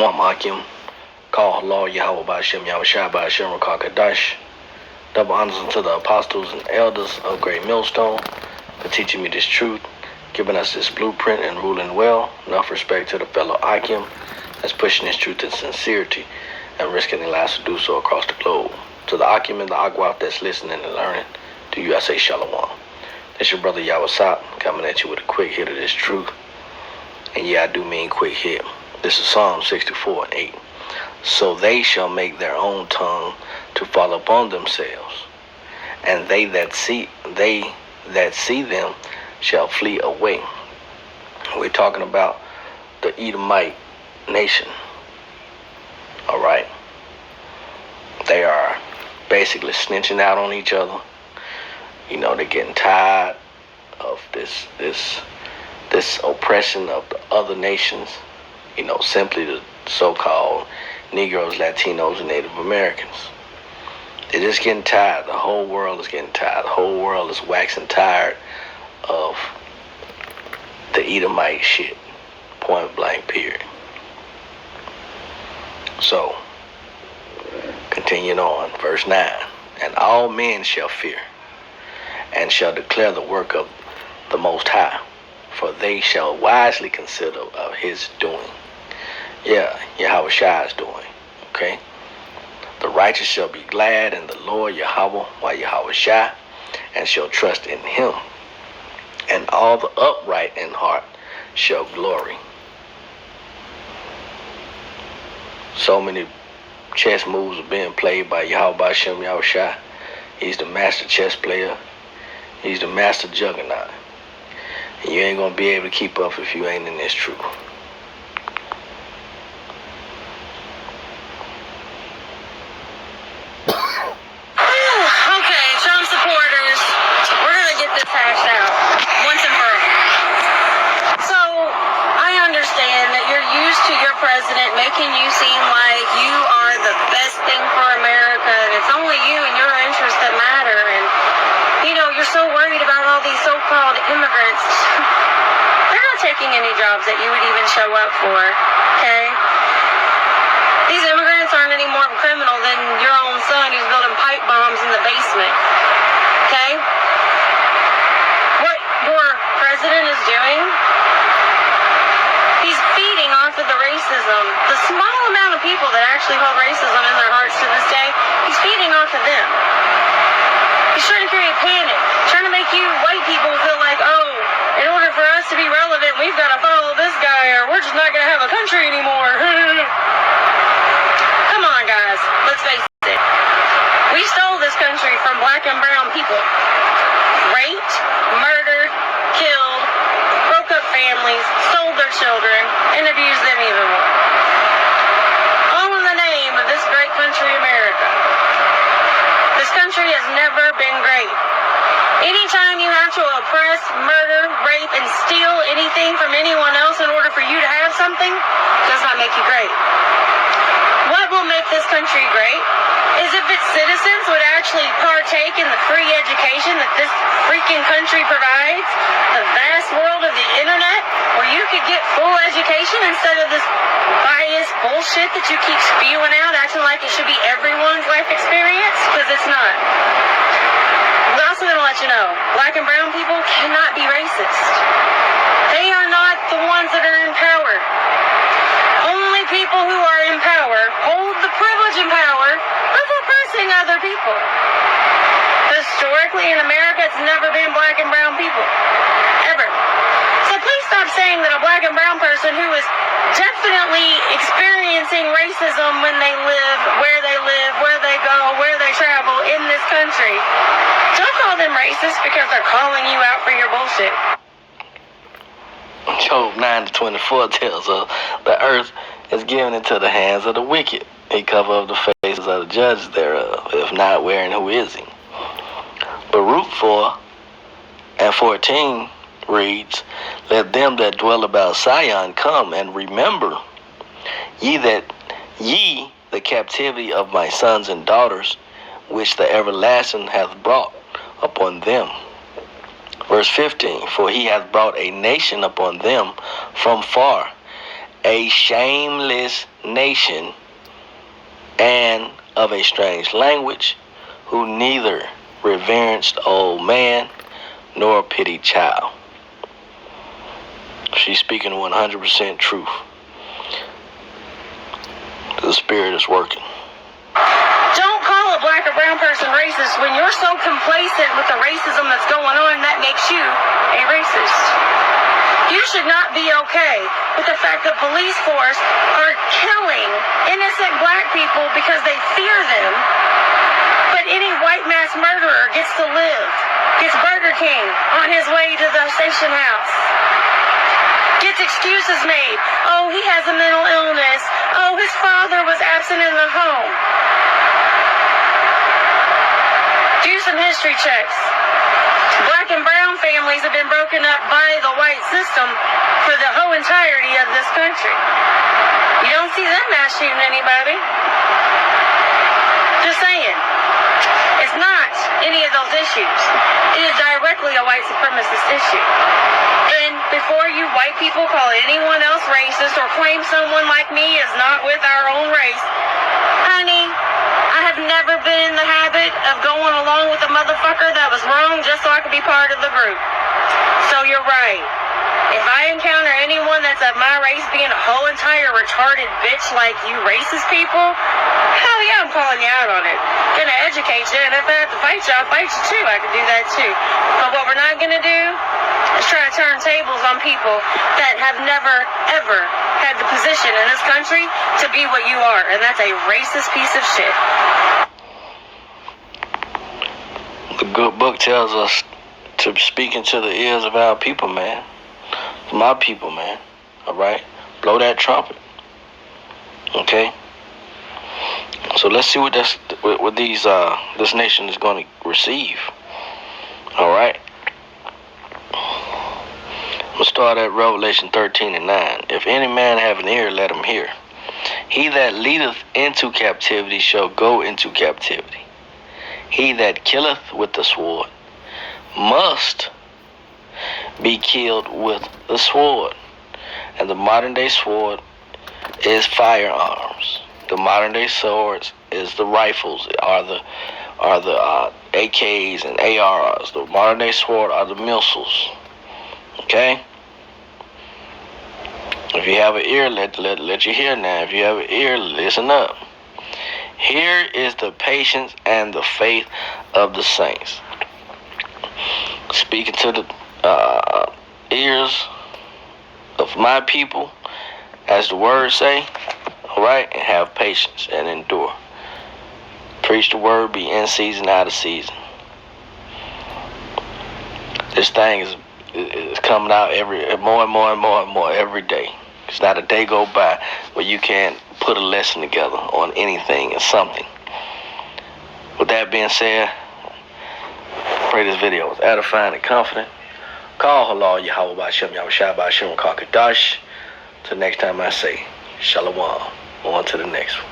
Akim, call Allah Yahweh Ba'Shem Yahushua Ba'Shem Rakakadash. Double honors unto the apostles and elders of Great Millstone for teaching me this truth, giving us this blueprint and ruling well. Enough respect to the fellow Akim that's pushing this truth in sincerity and risking their lives to do so across the globe. To the Akim and the Agwaf that's listening and learning, to you I say Shalom. It's your brother Yawasat coming at you with a quick hit of this truth. And yeah, I do mean quick hit. This is Psalm 64:8. So they shall make their own tongue to fall upon themselves, and they that see them shall flee away. We're talking about the Edomite nation. All right. They are basically snitching out on each other. You know, they're getting tired of this oppression of the other nations. You know, simply the so-called Negroes, Latinos, and Native Americans. They're just getting tired. The whole world is getting tired. The whole world is waxing tired of the Edomite shit. Point blank, period. So, continuing on, verse 9. And all men shall fear, and shall declare the work of the Most High, for they shall wisely consider of his doing. Yeah, Yahushua is doing. Okay? The righteous shall be glad in the Lord Yahweh, while Yahushua, and shall trust in him. And all the upright in heart shall glory. So many chess moves are being played by Yahweh Ba'Shem Yahushua. He's the master chess player. He's the master juggernaut. And you ain't gonna be able to keep up if you ain't in this truth. Okay, Trump supporters, we're gonna get this hashed out once and for all. So, I understand that you're used to your president making you seem like you are the best thing for America, and it's only you and your interests that matter, and, you know, you're so worried about all these so-called immigrants. They're not taking any jobs that you would even show up for, okay? These immigrants aren't any more of a criminal than your own son who's building pipe bombs in the basement, okay? What your president is doing, he's feeding off of the racism. The small amount of people that actually hold racism in their hearts to this day, he's feeding off of them. He's trying to create panic, trying to make you white people feel like, oh, in order for us to be relevant, we've got to follow this guy, or we're just not going to have a country anymore. Come on, guys, let's face it. We stole this country from black and brown people. Raped, murdered, killed, broke up families, sold their children, and abused them even more. All in the name of this great country, America. This country has never been great. Anytime you have to oppress, murder, rape, and steal anything from anyone else in order for you to have something, does not make you great. What will make this country great is if its citizens would actually partake in the free education that this freaking country provides, the vast world of the internet, where you could get full education instead of this biased bullshit that you keep spewing out, acting like it should be everyone's life experience, because it's not. I'm also going to let you know, black and brown people cannot be racist. They are not the ones that are in power. Only people who are in power hold the privilege and power of oppressing other people. Historically in America, it's never been black and brown people. Ever. So please stop saying that a black and brown person who is definitely experiencing racism when they live, where they go, where they travel in this country, don't call them racist because they're calling you out for your bullshit. Job 9:24 tells us the earth is given into the hands of the wicked. He cover up the faces of the judges thereof. If not, wherein who is he? Baruch 4:14 reads, Let them that dwell about Zion come and remember ye the captivity of my sons and daughters, which the everlasting hath brought upon them. Verse 15, For he hath brought a nation upon them from far, a shameless nation and of a strange language, who neither reverenced old man nor pity child. She's speaking 100% truth. The spirit is working. Don't call a black or brown person racist when you're so complacent with the racism that's going on. That makes you a racist. You should not be okay with the fact that police force are killing innocent black people because they fear them, but any white mass murderer gets to live, gets Burger King on his way to the station house, gets excuses made. Oh, he has a mental illness. Oh, his father was absent in the home. Do some history checks. Black and brown families have been broken up by the white system for the whole entirety of this country. You don't see them mass shooting anybody. Just saying. It's not any of those issues. It is directly a white supremacist issue. And before you white people call anyone else racist or claim someone like me is not with our own race, honey, I have never been in the habit of going along with a motherfucker that was wrong just so I could be part of the group. So you're right. If I encounter anyone that's of my race being a whole entire retarded bitch like you racist people, hell yeah, I'm calling you out on it. Gonna educate you, and if I have to fight you, I'll fight you too. I can do that too. But what we're not gonna do is try to turn tables on people that have never, ever had the position in this country to be what you are, and that's a racist piece of shit. The good book tells us to speak into the ears of our people, man. My people, man. All right? Blow that trumpet. Okay? So let's see what this nation is going to receive. All right? We'll start at Revelation 13:9. If any man have an ear, let him hear. He that leadeth into captivity shall go into captivity. He that killeth with the sword must be killed with the sword. And the modern day sword is firearms. The modern day swords is the rifles, are the AKs and ARs. The modern day sword are the missiles. Okay? If you have an ear, let you hear now. If you have an ear, listen up. Here is the patience and the faith of the saints. Speaking to the ears of my people, as the words say, all right, and have patience and endure. Preach the word, be in season, out of season. This thing is coming out more and more every day. It's not a day go by where you can't put a lesson together on anything or something. With that being said, pray this video was edifying and confident. Call halal Yahweh Ba'Shem Yahushua Ba'Shem Kakadash. Till next time I say, Shalom. On to the next one.